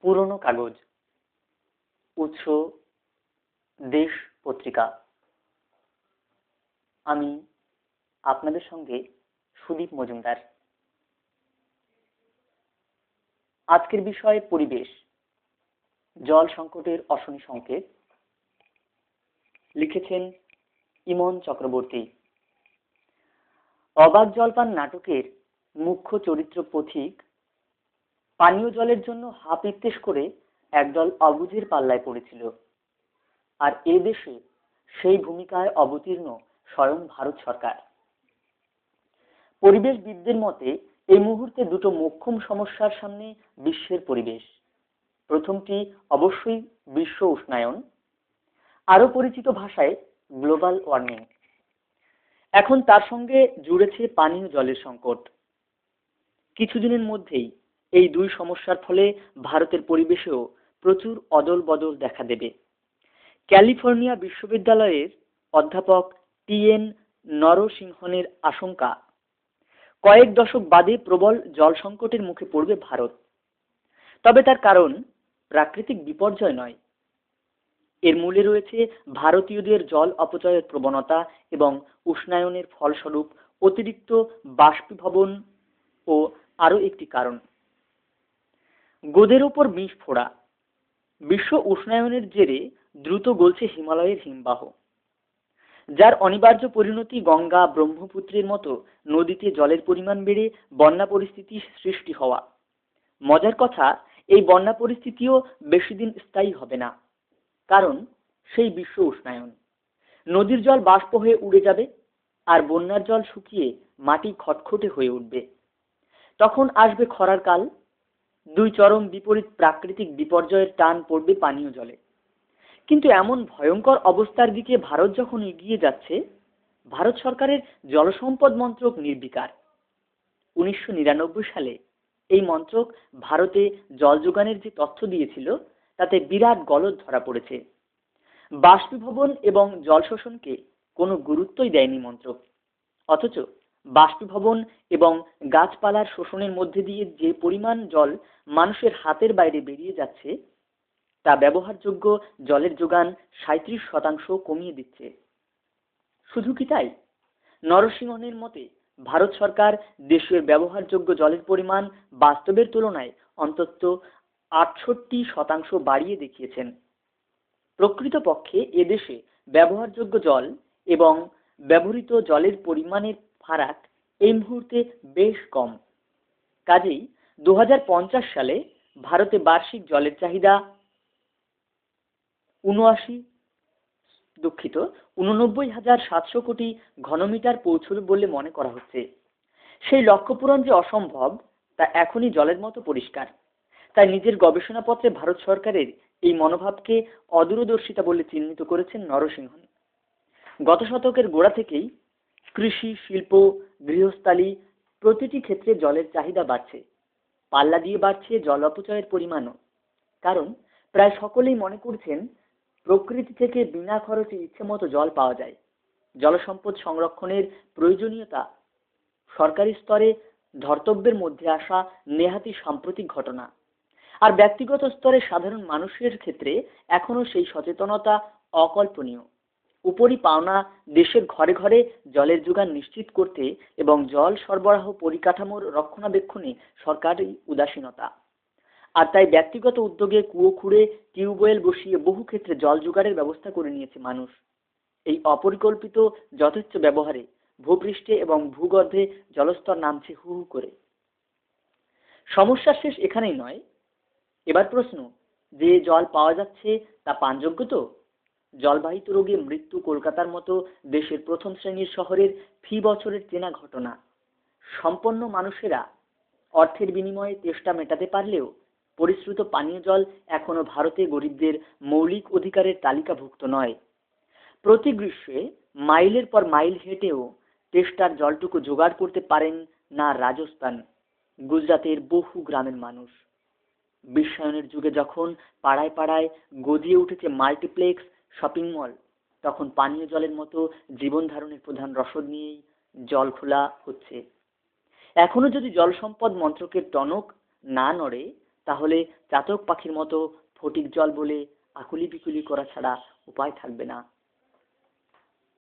পুরনো কাগজ, উৎস দেশ পত্রিকা। আমি আপনাদের সঙ্গে সুদীপ মজুমদার। আজকের বিষয় পরিবেশ, জল সংকটের অশনি সংকেত। লিখেছেন ইমন চক্রবর্তী। অবাক জলপান নাটকের মুখ্য চরিত্র পথিক পানীয় জলের জন্য হাপিত্তেশ করে একদল অবুঝের পাল্লায় পড়েছিল, আর এ দেশে সেই ভূমিকায় অবতীর্ণ স্বয়ং ভারত সরকার। পরিবেশবিদদের মতে এই মুহূর্তে দুটো মোক্ষম সমস্যার সামনে বিশ্বের পরিবেশ। প্রথমটি অবশ্যই বিশ্ব উষ্ণায়ন, আরো পরিচিত ভাষায় গ্লোবাল ওয়ার্মিং। এখন তার সঙ্গে জুড়েছে পানীয় জলের সংকট। কিছুদিনের মধ্যেই এই দুই সমস্যার ফলে ভারতের পরিবেশেও প্রচুর অদল বদল দেখা দেবে। ক্যালিফোর্নিয়া বিশ্ববিদ্যালয়ের অধ্যাপক টি.এন. নরসিংহনের আশঙ্কা, কয়েক দশক বাদে প্রবল জল সংকটের মুখে পড়বে ভারত। তবে তার কারণ প্রাকৃতিক বিপর্যয় নয়, এর মূলে রয়েছে ভারতীয়দের জল অপচয়ের প্রবণতা এবং উষ্ণায়নের ফলস্বরূপ অতিরিক্ত বাষ্পীভবন ও আরো একটি কারণ, গোদের ওপর বিষ ফোড়া। বিশ্ব উষ্ণায়নের জেরে দ্রুত গলছে হিমালয়ের হিমবাহ, যার অনিবার্য পরিণতি গঙ্গা ব্রহ্মপুত্রের মতো নদীতে জলের পরিমাণ বেড়ে বন্যা পরিস্থিতির সৃষ্টি হওয়া। মজার কথা, এই বন্যা পরিস্থিতিও বেশি দিন স্থায়ী হবে না, কারণ সেই বিশ্ব উষ্ণায়ন। নদীর জল বাষ্প হয়ে উড়ে যাবে, আর বন্যার জল শুকিয়ে মাটি খটখটে হয়ে উঠবে। তখন আসবে খরার কাল। দুই চরম বিপরীত প্রাকৃতিক বিপর্যয়ের টান পড়বে পানীয় জলে। কিন্তু এমন ভয়ঙ্কর অবস্থার দিকে ভারত যখন এগিয়ে যাচ্ছে, ভারত সরকারের জলসম্পদ মন্ত্রক নির্বিকার। 1999 সালে এই মন্ত্রক ভারতে জল যোগানের যে তথ্য দিয়েছিল, তাতে বিরাট গলদ ধরা পড়েছে। বাষ্পীভবন এবং জল শোষণকে কোনো গুরুত্বই দেয়নি মন্ত্রক। অথচ বাষ্পীভবন এবং গাছপালার শোষণের মধ্যে দিয়ে যে পরিমাণ জল মানুষের হাতের বাইরে বেরিয়ে যাচ্ছে, তা ব্যবহারযোগ্য জলের যোগান 37% কমিয়ে দিচ্ছে। শুধু কি তাই? নরসিংহনের মতে ভারত সরকার দেশের ব্যবহারযোগ্য জলের পরিমাণ বাস্তবের তুলনায় অন্তত 68% বাড়িয়ে দেখিয়েছেন। প্রকৃতপক্ষে এদেশে ব্যবহারযোগ্য জল এবং ব্যবহৃত জলের পরিমাণের ফারাক এই মুহূর্তে বেশ কম। কাজেই 2050 সালে ভারতে বার্ষিক জলের চাহিদা 89,700 কোটি ঘনমিটার পৌঁছবে বলে মনে করা হচ্ছে। সেই লক্ষ্য পূরণ যে অসম্ভব, তা এখনই জলের মতো পরিষ্কার। তাই নিজের গবেষণাপত্রে ভারত সরকারের এই মনোভাবকে অদূরদর্শিতা বলে চিহ্নিত করেছেন নরসিংহন। গত শতকের গোড়া থেকেই কৃষি, শিল্প, গৃহস্থালী প্রতিটি ক্ষেত্রে জলের চাহিদা বাড়ছে। পাল্লা দিয়ে বাড়ছে জল অপচয়ের পরিমাণও। কারণ প্রায় সকলেই মনে করছেন প্রকৃতি থেকে বিনা খরচে ইচ্ছেমতো জল পাওয়া যায়। জলসম্পদ সংরক্ষণের প্রয়োজনীয়তা সরকারি স্তরে ধর্তব্যের মধ্যে আসা নেহাতই সাম্প্রতিক ঘটনা, আর ব্যক্তিগত স্তরে সাধারণ মানুষের ক্ষেত্রে এখনো সেই সচেতনতা অকল্পনীয়। উপরি পাওনা দেশের ঘরে ঘরে জলের যোগান নিশ্চিত করতে এবং জল সরবরাহ পরিকাঠামোর রক্ষণাবেক্ষণে সরকারি উদাসীনতা। আর তাই ব্যক্তিগত উদ্যোগে কুয়ো খুঁড়ে টিউবওয়েল বসিয়ে বহু ক্ষেত্রে জল জোগাড়ের ব্যবস্থা করে নিয়েছে মানুষ। এই অপরিকল্পিত যথেচ্ছ ব্যবহারে ভূপৃষ্ঠে এবং ভূগর্ভে জলস্তর নামছে হু হু করে। সমস্যা শেষ এখানেই নয়। এবার প্রশ্ন, যে জল পাওয়া যাচ্ছে তা পানযোগ্য তো? জলবাহিত রোগে মৃত্যু কলকাতার মতো দেশের প্রথম শ্রেণীর শহরের ফি বছরের চেনা ঘটনা। সম্পন্ন মানুষেরা অর্থের বিনিময়ে তেষ্টা মেটাতে পারলেও পরিশ্রুত পানীয় জল এখনো ভারতে গরিবদের মৌলিক অধিকারের তালিকাভুক্ত নয়। প্রতি গ্রীষ্মে মাইলের পর মাইল হেঁটেও তেষ্টার জলটুকু জোগাড় করতে পারেন না রাজস্থান, গুজরাতের বহু গ্রামের মানুষ। বিশ্বায়নের যুগে যখন পাড়ায় পাড়ায় গজিয়ে উঠেছে মাল্টিপ্লেক্স, শপিং মল, তখন পানীয় জলের মতো জীবন ধারণের প্রধান রসদ নিয়েই জল খোলা হচ্ছে। এখনো যদি জল সম্পদ মন্ত্রকের টনক না নড়ে, তাহলে চাতক পাখির মতো ফটিক জল বলে আকুলি বিকুলি করা ছাড়া উপায় থাকবে না।